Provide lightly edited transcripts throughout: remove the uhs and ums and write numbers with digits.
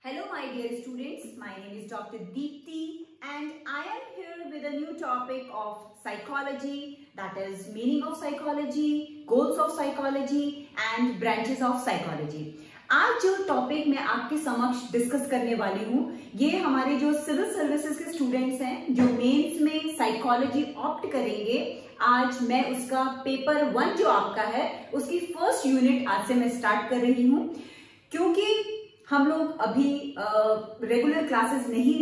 Hello my dear students, my name is Dr. Deepti and I am here with a new topic of psychology, that is meaning of psychology, goals of psychology and branches of psychology. आज जो topic मैं आपके समक्ष discuss करने वाली हूँ ये हमारे जो सिविल सर्विसेज के स्टूडेंट्स हैं जो मेंस में साइकोलॉजी ऑप्ट करेंगे, आज मैं उसका पेपर 1 जो आपका है उसकी फर्स्ट यूनिट आज से मैं स्टार्ट कर रही हूँ। क्योंकि हम लोग अभी रेगुलर क्लासेस नहीं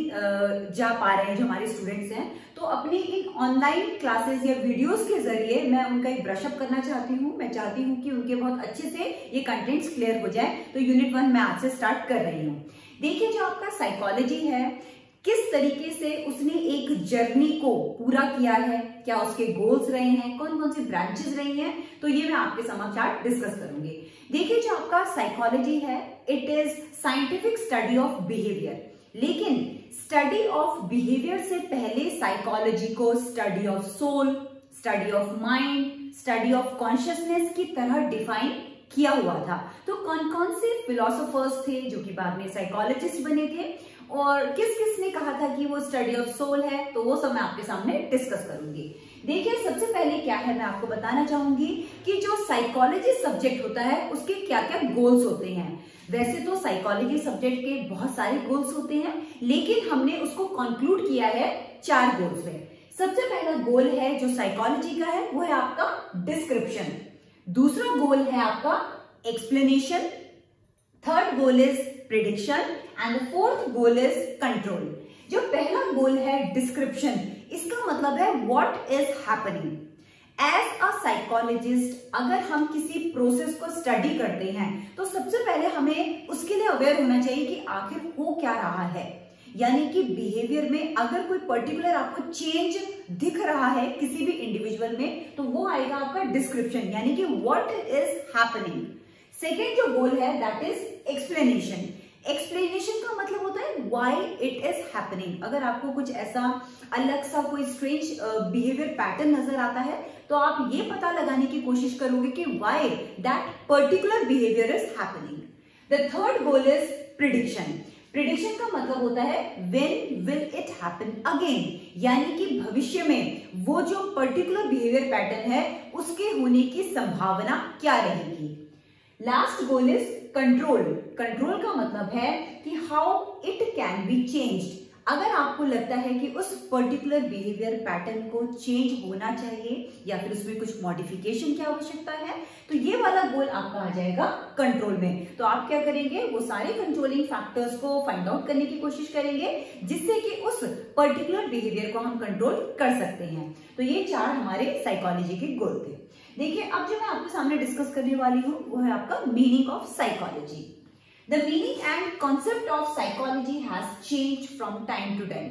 जा पा रहे हैं जो हमारे स्टूडेंट्स हैं, तो अपनी इन ऑनलाइन क्लासेस या वीडियोस के जरिए मैं उनका एक ब्रशअप करना चाहती हूँ। मैं चाहती हूँ कि उनके बहुत अच्छे से ये कंटेंट्स क्लियर हो जाए, तो यूनिट 1 मैं आज से स्टार्ट कर रही हूँ। देखिए, जो आपका साइकोलॉजी है किस तरीके से उसने एक जर्नी को पूरा किया है, क्या उसके गोल्स रहे हैं, कौन कौन सी ब्रांचेस रही हैं, तो ये मैं आपके समक्ष आज डिस्कस करूंगी। देखिए, जो आपका साइकोलॉजी है it is scientific study of behaviour, लेकिन स्टडी ऑफ बिहेवियर से पहले साइकोलॉजी को study of soul, study of mind, study of consciousness की तरह डिफाइन किया हुआ था। तो कौन कौन से फिलोसोफर्स थे जो कि बाद में साइकोलॉजिस्ट बने थे और किस किस ने कहा था कि वो स्टडी ऑफ सोल है, तो वो सब मैं आपके सामने डिस्कस करूंगी। देखिए, सबसे पहले क्या है मैं आपको बताना चाहूंगी कि जो साइकोलॉजी सब्जेक्ट होता है उसके क्या क्या गोल्स होते हैं। वैसे तो साइकोलॉजी सब्जेक्ट के बहुत सारे गोल्स होते हैं, लेकिन हमने उसको कंक्लूड किया है 4 गोल्स में। सबसे पहला गोल है जो साइकोलॉजी का है वो है आपका डिस्क्रिप्शन, दूसरा गोल है आपका explanation, third goal is prediction and the fourth goal is control. जो पहला गोल है डिस्क्रिप्शन, इसका मतलब है what is happening. As a psychologist अगर हम किसी प्रोसेस को स्टडी करते हैं तो सबसे पहले हमें उसके लिए अवेयर होना चाहिए कि आखिर हो क्या रहा है। यानी कि बिहेवियर में अगर कोई पर्टिकुलर आपको चेंज दिख रहा है किसी भी इंडिविजुअल में, तो वो आएगा आपका डिस्क्रिप्शन, यानी कि व्हाट इज हैपनिंग। सेकेंड जो गोल है दैट इज एक्सप्लेनेशन। एक्सप्लेनेशन का मतलब होता है व्हाई इट इज हैपनिंग। अगर आपको कुछ ऐसा अलग सा कोई स्ट्रेंज बिहेवियर पैटर्न नजर आता है तो आप ये पता लगाने की कोशिश करोगे कि why that particular behaviour is happening. The third goal is prediction. Prediction का मतलब होता है when will it happen again, यानी कि भविष्य में वो जो पर्टिकुलर बिहेवियर पैटर्न है उसके होने की संभावना क्या रहेगी। Last goal is control. Control का मतलब है कि how it can be changed. अगर आपको लगता है कि उस पर्टिकुलर बिहेवियर पैटर्न को चेंज होना चाहिए या फिर उसमें कुछ मॉडिफिकेशन की आवश्यकता है, तो ये वाला गोल आपका आ जाएगा कंट्रोल में। तो आप क्या करेंगे, वो सारे कंट्रोलिंग फैक्टर्स को फाइंड आउट करने की कोशिश करेंगे जिससे कि उस पर्टिकुलर बिहेवियर को हम कंट्रोल कर सकते हैं। तो ये 4 हमारे साइकोलॉजी के गोल थे। देखिए, अब जो मैं आपके सामने डिस्कस करने वाली हूँ वो है आपका meaning of psychology. The meaning and concept of psychology has changed from time to time.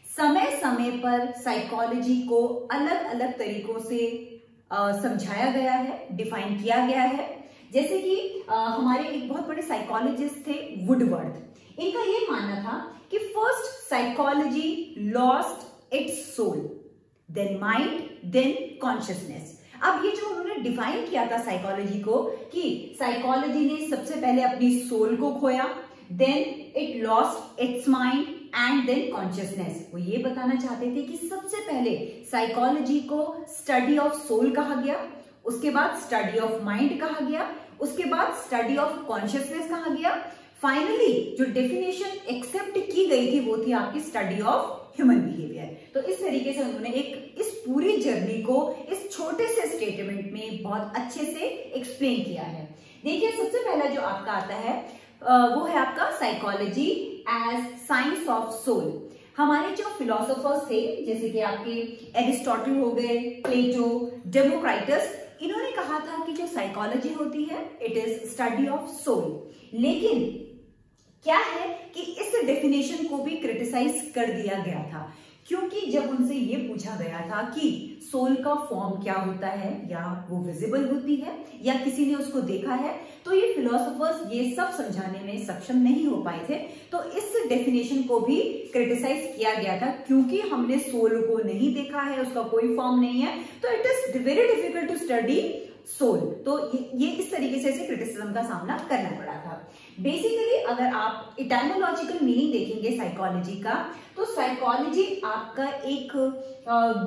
समय समय पर साइकोलॉजी को अलग अलग तरीकों से समझाया गया है, डिफाइन किया गया है। जैसे कि हमारे एक बहुत बड़े साइकोलॉजिस्ट थे वुडवर्ड। इनका ये मानना था कि first psychology lost its soul, then mind, then consciousness. अब ये जो उन्होंने डिफाइन किया था साइकोलॉजी को कि साइकोलॉजी ने सबसे पहले अपनी सोल को खोया, then it lost its mind and then consciousness. वो ये बताना चाहते थे कि सबसे पहले साइकोलॉजी को स्टडी ऑफ सोल कहा गया, उसके बाद स्टडी ऑफ माइंड कहा गया, उसके बाद स्टडी ऑफ कॉन्शियसनेस कहा गया। फाइनली जो डेफिनेशन एक्सेप्ट की गई थी वो थी आपकी स्टडी ऑफ ह्यूमन बिहेवियर। तो इस तरीके से उन्होंने इस पूरी जर्नी को इस छोटे से स्टेटमेंट में बहुत अच्छे से एक्सप्लेन किया है। देखिए, सबसे पहला जो आपका आता है वो है आपका psychology as science of soul. हमारे जो फिलोसोफर्स थे जैसे कि आपके एरिस्टोटल हो गए, प्लेटो, डेमोक्राइटस, इन्होंने कहा था कि जो साइकोलॉजी होती है it is study of soul. लेकिन क्या है कि इस डेफिनेशन को भी क्रिटिसाइज कर दिया गया था, क्योंकि जब उनसे ये पूछा गया था कि सोल का फॉर्म क्या होता है, या वो विजिबल होती है या किसी ने उसको देखा है, तो ये फिलोसोफर्स ये सब समझाने में सक्षम नहीं हो पाए थे। तो इस डेफिनेशन को भी क्रिटिसाइज किया गया था, क्योंकि हमने सोल को नहीं देखा है, उसका कोई फॉर्म नहीं है, तो it is very difficult to study soul. तो ये इस तरीके से इसे क्रिटिसिज्म का सामना करना पड़ा था। बेसिकली अगर आप इटाइमोलॉजिकल मीनिंग देखेंगे साइकोलॉजी का, तो साइकोलॉजी आपका एक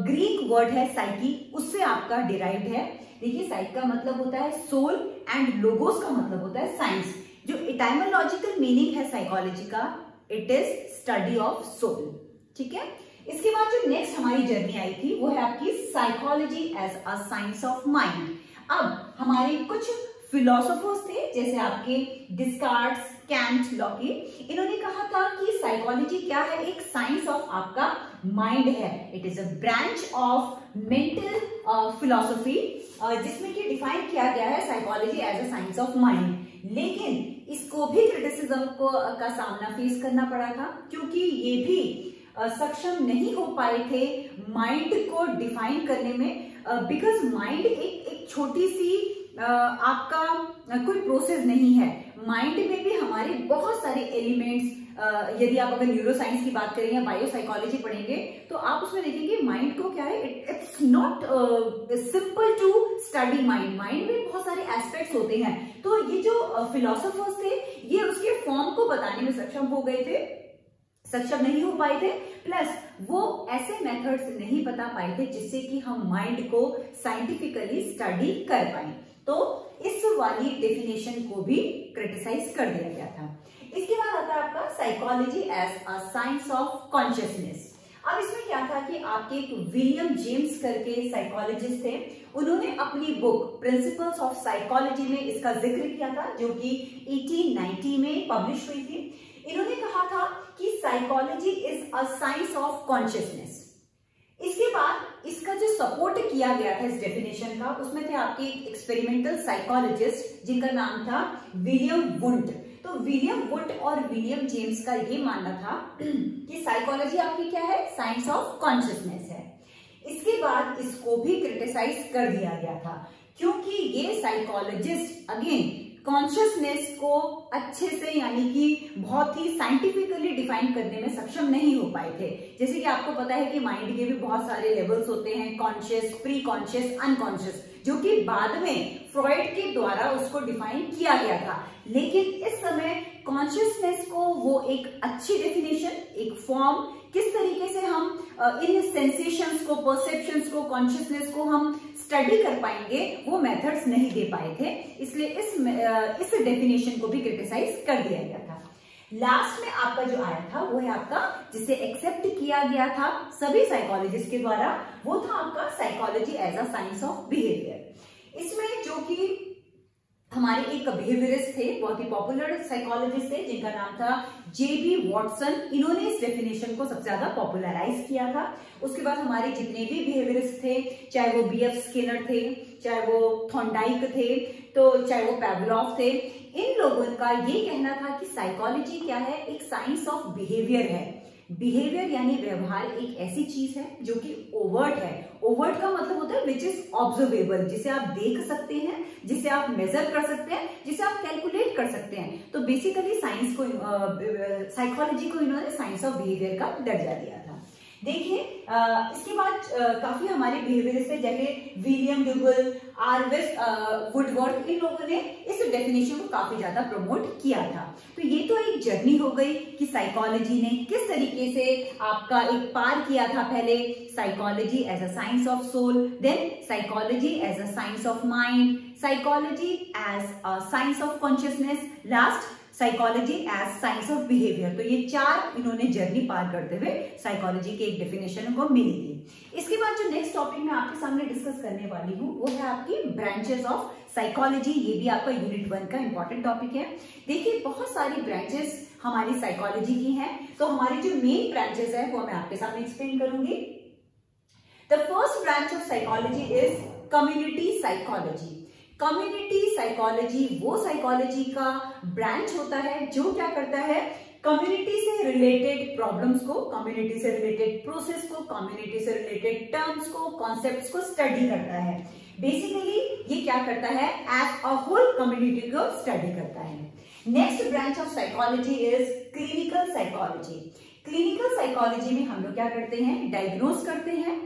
ग्रीक वर्ड है साइकी, उससे आपका डिराइव्ड है। देखिए साइक का मतलब होता है सोल एंड लोगोस का मतलब होता है साइंस। जो इटाइमोलॉजिकल मीनिंग है साइकोलॉजी का, it is study of soul. ठीक है, इसके बाद जो नेक्स्ट हमारी जर्नी आई थी वो है आपकी psychology as a science of mind. अब हमारे कुछ फिलोसोफर्स थे जैसे आपके डिस्कार्ड्स, कैंट, लॉकी, इन्होंने कहा था कि साइकोलॉजी क्या है, एक साइंस ऑफ आपका माइंड है। It is a branch of mental philosophy जिसमें कि डिफाइन किया गया है psychology as a science of mind. लेकिन इसको भी क्रिटिसिज्म का सामना फेस करना पड़ा था, क्योंकि ये भी सक्षम नहीं हो पाए थे माइंड को डिफाइन करने में, बिकॉज माइंड एक छोटी सी आपका कोई प्रोसेस नहीं है। माइंड में भी हमारे बहुत सारे एलिमेंट्स, यदि आप अगर न्यूरो साइंस की बात करें या बायो साइकोलॉजी पढ़ेंगे तो आप उसमें देखेंगे माइंड को क्या है, it's not simple to study mind. Mind में बहुत सारे एस्पेक्ट्स होते हैं। तो ये जो फिलोसोफर्स थे ये उसके फॉर्म को बताने में सक्षम नहीं हो पाए थे, प्लस वो ऐसे मेथड्स नहीं बता पाए थे जिससे कि हम माइंड को साइंटिफिकली स्टडी कर पाए। तो इस वाली डेफिनेशन को भी क्रिटिसाइज कर दिया गया था। इसके बाद आता है आपका psychology as a science of consciousness. अब इसमें क्या था कि आपके एक विलियम जेम्स करके साइकोलॉजिस्ट थे, उन्होंने अपनी बुक प्रिंसिपल्स ऑफ साइकोलॉजी में इसका जिक्र किया था, जो कि 1890 में पब्लिश हुई थी। इन्होंने कहा था कि psychology is a science of consciousness. इसके बाद इसका जो सपोर्ट किया गया था इस डेफिनेशन का, उसमें थे आपके एक्सपेरिमेंटल साइकोलॉजिस्ट जिनका नाम था विलियम वुंट। तो विलियम वुंट और विलियम जेम्स का ये मानना था कि साइकोलॉजी आपकी क्या है, साइंस ऑफ कॉन्शियसनेस है। इसके बाद इसको भी क्रिटिसाइज कर दिया गया था, क्योंकि ये साइकोलॉजिस्ट अगेन कॉन्शियसनेस को अच्छे से यानी कि बहुत ही साइंटिफिकली डिफाइन करने में सक्षम नहीं हो पाए थे। जैसे कि आपको पता है कि माइंड के भी बहुत सारे लेवल्स होते हैं, कॉन्शियस, प्री कॉन्शियस, अनकॉन्शियस, जो कि बाद में फ्रॉइड के द्वारा उसको डिफाइन किया गया था। लेकिन इस समय कॉन्शियसनेस को वो एक अच्छी डेफिनेशन, एक फॉर्म, किस तरीके से हम इन सेंसेशंस को, परसेप्शंस को, कॉन्शियसनेस को हम स्टडी कर पाएंगे, वो मेथड्स नहीं दे पाए थे। इसलिए इस डेफिनेशन को भी क्रिटिसाइज कर दिया गया था। लास्ट में आपका जो आया था वो है आपका, जिसे एक्सेप्ट किया गया था सभी साइकोलॉजिस्ट के द्वारा, वो था आपका psychology as a science of behaviour. इसमें जो कि हमारे एक बिहेवियरिस्ट थे, बहुत ही पॉपुलर साइकोलॉजिस्ट थे जिनका नाम था जेबी वॉटसन, इन्होंने इस डेफिनेशन को सबसे ज्यादा पॉपुलराइज किया था। उसके बाद हमारे जितने भी बिहेवियरिस्ट थे, चाहे वो बीएफ स्किनर थे, चाहे वो थॉर्नडाइक थे, तो चाहे वो पैवलॉफ थे, इन लोगों का ये कहना था कि साइकोलॉजी क्या है, एक साइंस ऑफ बिहेवियर है। बिहेवियर यानी व्यवहार एक ऐसी चीज है जो कि ओवर्ट है। ओवर्ट का मतलब होता है विच इज ऑब्जर्वेबल, जिसे आप देख सकते हैं, जिसे आप मेजर कर सकते हैं, जिसे आप कैलकुलेट कर सकते हैं। तो बेसिकली साइंस को, साइकोलॉजी को इन्होंने साइंस ऑफ बिहेवियर का दर्जा दिया था। देखिए इसके बाद काफी हमारे बिहेवियरिस्ट थे जैसे विलियम ड्यूबल, आरवेस वुडवर्थ, इन लोगों ने इस डेफिनेशन को काफी ज्यादा प्रमोट किया था। तो ये तो एक जर्नी हो गई कि साइकोलॉजी ने किस तरीके से आपका एक पार किया था, पहले psychology as a science of soul, then psychology as a science of mind, psychology as a science of consciousness, last psychology as science of behaviour. तो ये चार इन्होंने जर्नी पार करते हुए साइकोलॉजी के एक डेफिनेशन को मिली थी। इसके बाद जो नेक्स्ट टॉपिक मैं आपके सामने डिस्कस करने वाली हूँ वो है आपकी ब्रांचेस ऑफ साइकोलॉजी। ये भी आपका यूनिट 1 का इंपॉर्टेंट टॉपिक है। देखिए बहुत सारी ब्रांचेस हमारी साइकोलॉजी की हैं, तो हमारी जो मेन ब्रांचेस है वो मैं आपके सामने एक्सप्लेन करूंगी। The first branch of psychology is community psychology. Community psychology वो साइकोलॉजी का ब्रांच होता है जो क्या करता है, कम्युनिटी से रिलेटेड प्रॉब्लम्स को, कम्युनिटी से रिलेटेड प्रोसेस को, कम्युनिटी से रिलेटेड टर्म्स को, कॉन्सेप्ट्स को स्टडी करता है। बेसिकली ये क्या करता है, एज अ होल कम्युनिटी को स्टडी करता है। Next branch of psychology is clinical psychology. Clinical psychology में हम लोग क्या करते हैं, डायग्नोज करते हैं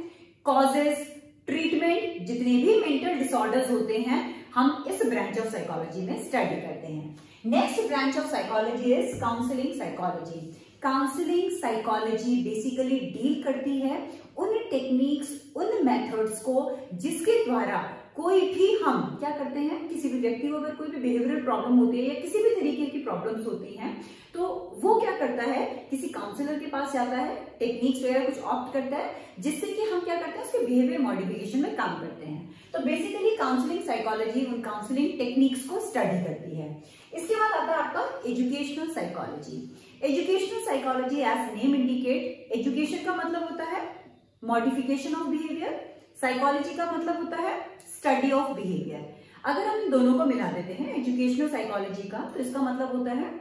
कॉजेस, ट्रीटमेंट, जितने भी मेंटल डिसऑर्डर्स होते हैं हम इस ब्रांच ऑफ साइकोलॉजी में स्टडी करते हैं। Next branch of psychology is counselling psychology. Counselling psychology basically deal करती है उन टेक्निक्स, उन मेथड्स को जिसके द्वारा कोई भी हम क्या करते हैं, किसी भी व्यक्ति को अगर कोई भी बिहेवियरल प्रॉब्लम होती है या किसी भी तरीके की प्रॉब्लम्स होती हैं तो वो क्या करता है, किसी काउंसलर के पास जाता है, टेक्निक्स वगैरह कुछ ऑप्ट करता है जिससे कि हम क्या करते हैं उसके बिहेवियर मॉडिफिकेशन में काम करते हैं। तो बेसिकली काउंसलिंग साइकोलॉजी उन काउंसलिंग टेक्निक्स को स्टडी करती है। इसके बाद आता है आपका educational psychology. Educational psychology as name indicate, education का मतलब होता है मॉडिफिकेशन ऑफ बिहेवियर, साइकोलॉजी का मतलब होता है स्टडी ऑफ बिहेवियर। अगर हम इन दोनों को मिला देते हैं एजुकेशनल साइकोलॉजी का, तो इसका मतलब होता है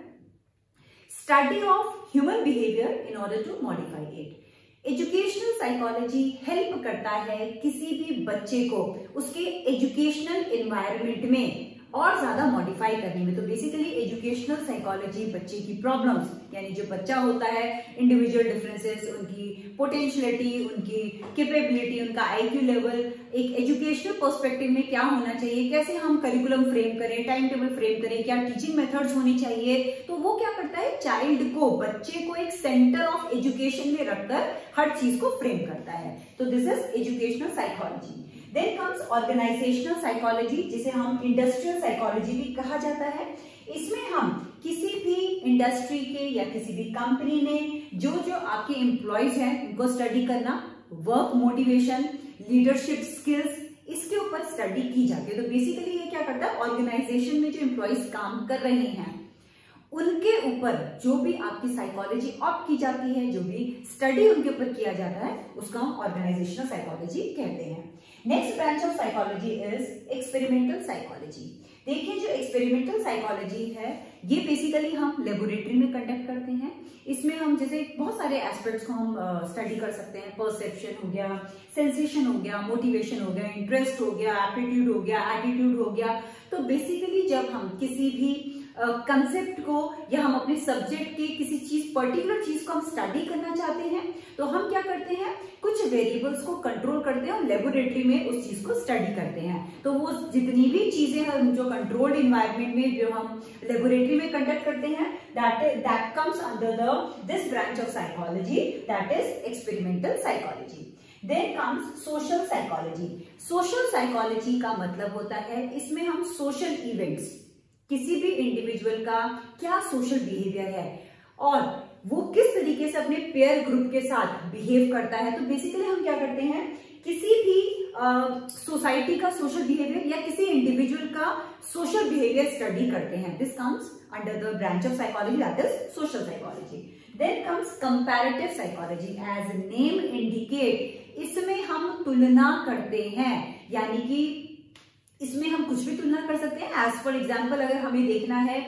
study of human behaviour in order to modify it. Educational psychology help करता है किसी भी बच्चे को उसके एजुकेशनल एनवायरनमेंट में और ज्यादा मॉडिफाई करने में। तो बेसिकली एजुकेशनल साइकोलॉजी बच्चे की प्रॉब्लम्स, यानी जो बच्चा होता है, इंडिविजुअल डिफरेंसेस, उनकी पोटेंशियलिटी, उनकी कैपेबिलिटी, उनका आईक्यू लेवल, एक एजुकेशनल पर्सपेक्टिव में क्या होना चाहिए, कैसे हम करिकुलम फ्रेम करें, टाइम टेबल फ्रेम करें, क्या टीचिंग मेथड्स होनी चाहिए, तो वो क्या करता है, चाइल्ड को, बच्चे को एक सेंटर ऑफ एजुकेशन में रखकर हर चीज को फ्रेम करता है। तो this is educational psychology. Then comes organisational psychology, जिसे हम इंडस्ट्रियल साइकोलॉजी भी कहा जाता है। इसमें हम किसी भी इंडस्ट्री के या किसी भी कंपनी ने जो आपके एम्प्लॉयज हैं उनको स्टडी करना, वर्क मोटिवेशन, लीडरशिप स्किल्स, इसके ऊपर स्टडी की जाती है। तो बेसिकली ये क्या करता है, ऑर्गेनाइजेशन में जो एम्प्लॉयज काम कर रहे हैं उनके ऊपर जो भी आपकी साइकोलॉजी ऑप्ट की जाती है, जो भी स्टडी उनके ऊपर किया जाता है, उसका हम ऑर्गेनाइजेशनल साइकोलॉजी कहते हैं। Next branch of psychology is experimental psychology. देखिए जो एक्सपेरिमेंटल साइकोलॉजी है ये बेसिकली हम लेबोरेटरी में कंडक्ट करते हैं। इसमें हम जैसे बहुत सारे एस्पेक्ट्स को हम स्टडी कर सकते हैं। परसेप्शन हो गया, सेंसेशन हो गया, मोटिवेशन हो गया, इंटरेस्ट हो गया, एप्टीट्यूड हो गया, एटीट्यूड हो गया। तो बेसिकली जब हम किसी भी कंसेप्ट को या हम अपने सब्जेक्ट के किसी चीज, पर्टिकुलर चीज को हम स्टडी करना चाहते हैं तो हम क्या करते हैं, कुछ वेरिएबल्स को कंट्रोल करते हैं और लेबोरेटरी में उस चीज को स्टडी करते हैं। तो वो जितनी भी चीजें हैं जो कंट्रोल्ड इन्वायरमेंट में जो हम लेबोरेटरी में कंडक्ट करते हैं, that comes under this branch of psychology, that is experimental psychology. Then comes social psychology. Social psychology का मतलब होता है इसमें हम सोशल इवेंट्स, किसी भी इंडिविजुअल का क्या सोशल बिहेवियर है और वो किस तरीके से अपने पेयर ग्रुप के साथ बिहेव करता है। तो बेसिकली हम क्या करते हैं, किसी भी सोसाइटी का सोशल बिहेवियर या किसी इंडिविजुअल का सोशल बिहेवियर स्टडी करते हैं। This comes under the branch of psychology, that is social psychology. Then comes comparative psychology. As name indicate, इसमें हम तुलना करते हैं, यानी कि इसमें हम कुछ भी तुलना कर सकते हैं। एज फॉर एग्जाम्पल अगर हमें देखना है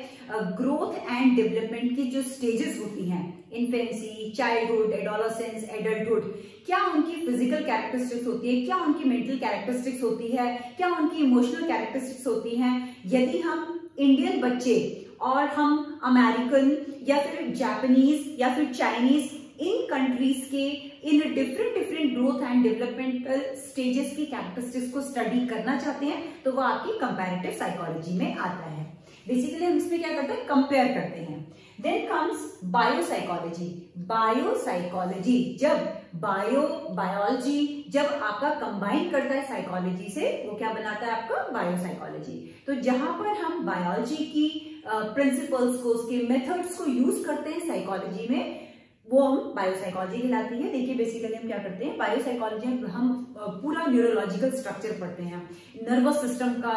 ग्रोथ एंड डेवलपमेंट की जो स्टेजेस होती हैं, इन्फेंसी, चाइल्डहुड, एडोलेसेंस, एडल्टहुड, क्या उनकी फिजिकल कैरेक्टरिस्टिक्स होती है, क्या उनकी मेंटल कैरेक्टरिस्टिक्स होती है, क्या उनकी इमोशनल कैरेक्टरिस्टिक्स होती हैं। यदि हम इंडियन बच्चे और हम अमेरिकन या फिर जापानीज या फिर चाइनीज, इन कंट्रीज के in different growth and developmental stages की कैरेक्टरिस्टिक्स को स्टडी करना चाहते हैं तो वो आपकी कंपैरेटिव साइकोलॉजी में आता है। बेसिकली हम इसमें क्या करते हैं, कंपेयर करते हैं। Then comes biopsychology. बायोसाइकोलॉजी जब बायोलॉजी जब आपका कंबाइन करता है साइकोलॉजी से, वो क्या बनाता है आपका बायोसाइकोलॉजी। तो जहां पर हम बायोलॉजी की प्रिंसिपल्स को, उसके मेथड्स को यूज करते हैं साइकोलॉजी में, वो हम बायोसाइकोलॉजी कहलाती है। देखिए बेसिकली हम क्या करते हैं, बायोसाइकोलॉजी में हम पूरा न्यूरोलॉजिकल स्ट्रक्चर पढ़ते हैं, नर्वस सिस्टम का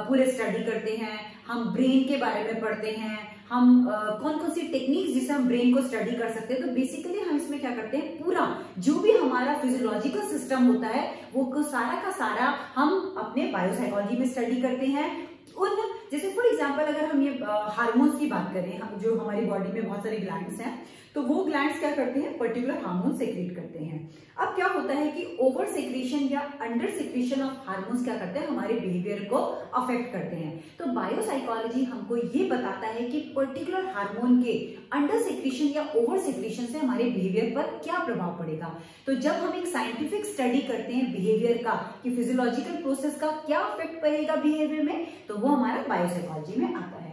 पूरे स्टडी करते हैं, हम ब्रेन के बारे में पढ़ते हैं, हम कौन कौन सी टेक्निक्स जिससे हम ब्रेन को स्टडी कर सकते हैं। तो बेसिकली हम इसमें क्या करते हैं, पूरा जो भी हमारा फिजियोलॉजिकल सिस्टम होता है वो सारा का सारा हम अपने बायोसाइकोलॉजी में स्टडी करते हैं। उन जैसे फॉर एग्जांपल अगर हम ये हार्मोन्स की बात करें, हम जो हमारी बॉडी में बहुत सारे ग्लैंड्स हैं, तो वो ग्लैंड्स क्या करते हैं, पर्टिकुलर हार्मोन सेक्रेट करते हैं। अब क्या होता है कि ओवर सेक्रेशन या अंडर सेक्रेशन ऑफ हार्मोन्स क्या करते हैं, हमारे बिहेवियर को अफेक्ट करते हैं। तो बायोसाइकोलॉजी हमको ये बताता है कि पर्टिकुलर हार्मोन के अंडर सेक्रेशन या ओवर सेक्रेशन से हमारे बिहेवियर पर क्या प्रभाव पड़ेगा। तो जब हम एक साइंटिफिक स्टडी करते हैं बिहेवियर का कि फिजियोलॉजिकल प्रोसेस का क्या इफेक्ट पड़ेगा बिहेवियर में, तो वो हमारा बायोसाइकोलॉजी में आता है।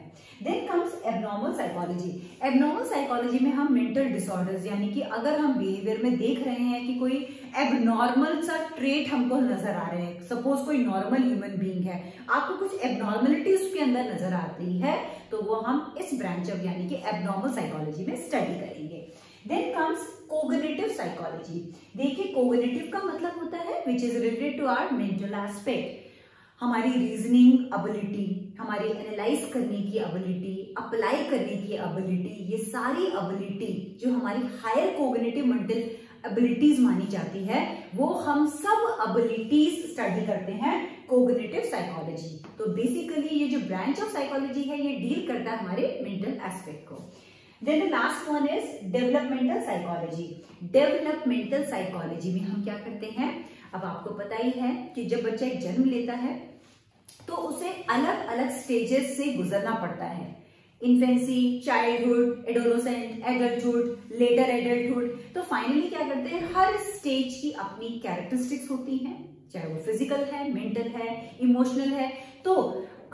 Then comes abnormal psychology. Abnormal psychology में हम मेंटल डिसऑर्डर्स यानी कि अगर हम बिहेवियर में देख रहे हैं कि कोई एबनॉर्मल सा ट्रेट हमको नजर आ रहे हैं, सपोज कोई नॉर्मल ह्यूमन बीइंग है, आपको कुछ एबनॉर्मलिटी उसके अंदर नजर आती है, तो वो हम इस ब्रांच ऑफ यानी कि एबनॉर्मल साइकोलॉजी में स्टडी करेंगे। Then comes cognitive psychology. देखिए कोग्निटिव का मतलब होता है which is related to our mental aspect, हमारी रीजनिंग एबिलिटी, हमारी एनालाइज करने की एबिलिटी, अप्लाई करने की एबिलिटी, ये सारी एबिलिटी जो हमारी हायर कोग्निटिव मेंटल एबिलिटीज मानी जाती है, वो हम सब एबिलिटीज स्टडी करते हैं कोग्निटिव साइकोलॉजी। तो बेसिकली ये जो ब्रांच ऑफ साइकोलॉजी है ये डील करता है हमारे मेंटल एस्पेक्ट को। Then the last one is developmental psychology. Developmental psychology में हम क्या करते हैं, अब आपको पता ही है कि जब बच्चा एक जन्म लेता है तो उसे अलग अलग स्टेजेस से गुजरना पड़ता है, infancy, childhood, adolescent, adulthood, later adulthood. तो फाइनली क्या करते हैं, हर स्टेज की अपनी कैरेक्टरिस्टिक्स होती हैं, चाहे वो फिजिकल है, मेंटल है, इमोशनल है। तो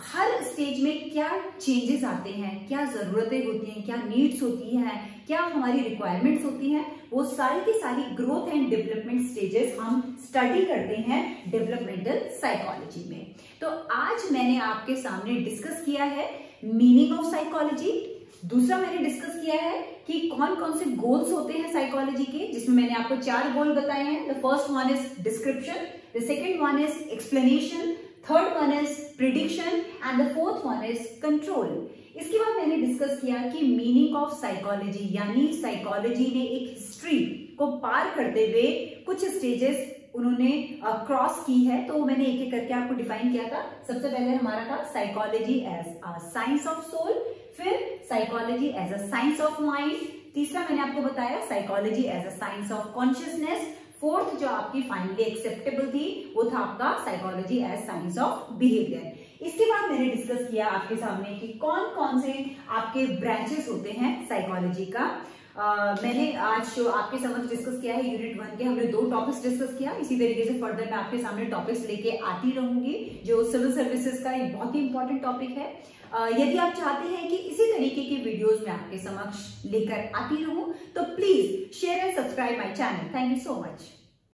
हर स्टेज में क्या चेंजेस आते हैं, क्या जरूरतें होती हैं, क्या नीड्स होती हैं, क्या हमारी रिक्वायरमेंट्स होती हैं, वो सारी की सारी ग्रोथ एंड डेवलपमेंट स्टेजेस हम स्टडी करते हैं डेवलपमेंटल साइकोलॉजी में। तो आज मैंने आपके सामने डिस्कस किया है मीनिंग ऑफ साइकोलॉजी। दूसरा मैंने डिस्कस किया है कि कौन कौन से गोल्स होते हैं साइकोलॉजी के, जिसमें मैंने आपको 4 गोल बताए हैं। The first one is description, the second one is explanation, third one is prediction and the fourth one is control. इसके बाद मैंने डिस्कस किया कि मीनिंग ऑफ साइकोलॉजी यानी साइकोलॉजी ने एक हिस्ट्री को पार करते हुए कुछ स्टेजेस उन्होंने क्रॉस की है, तो मैंने एक एक करके आपको डिफाइन किया था। सबसे पहले हमारा था psychology as a science of soul, फिर psychology as a science of mind, तीसरा मैंने आपको बताया psychology as a science of consciousness, fourth जो आपकी फाइनली एक्सेप्टेबल थी वो था आपका psychology as science of behaviour. इसके बाद मैंने डिस्कस किया आपके सामने कि कौन कौन से आपके ब्रांचेस होते हैं साइकोलॉजी का। मैंने आज जो आपके समझ डिस्कस किया है यूनिट 1 के, हमने 2 टॉपिक्स डिस्कस किया। इसी तरीके से फर्दर मैं आपके सामने टॉपिक्स लेके आती रहूंगी, जो सिविल सर्विसेज का एक बहुत ही इंपॉर्टेंट टॉपिक है। यदि आप चाहते हैं कि इसी तरीके की वीडियोस मैं आपके समक्ष लेकर आती रहूं, तो please share and subscribe my channel. Thank you so much.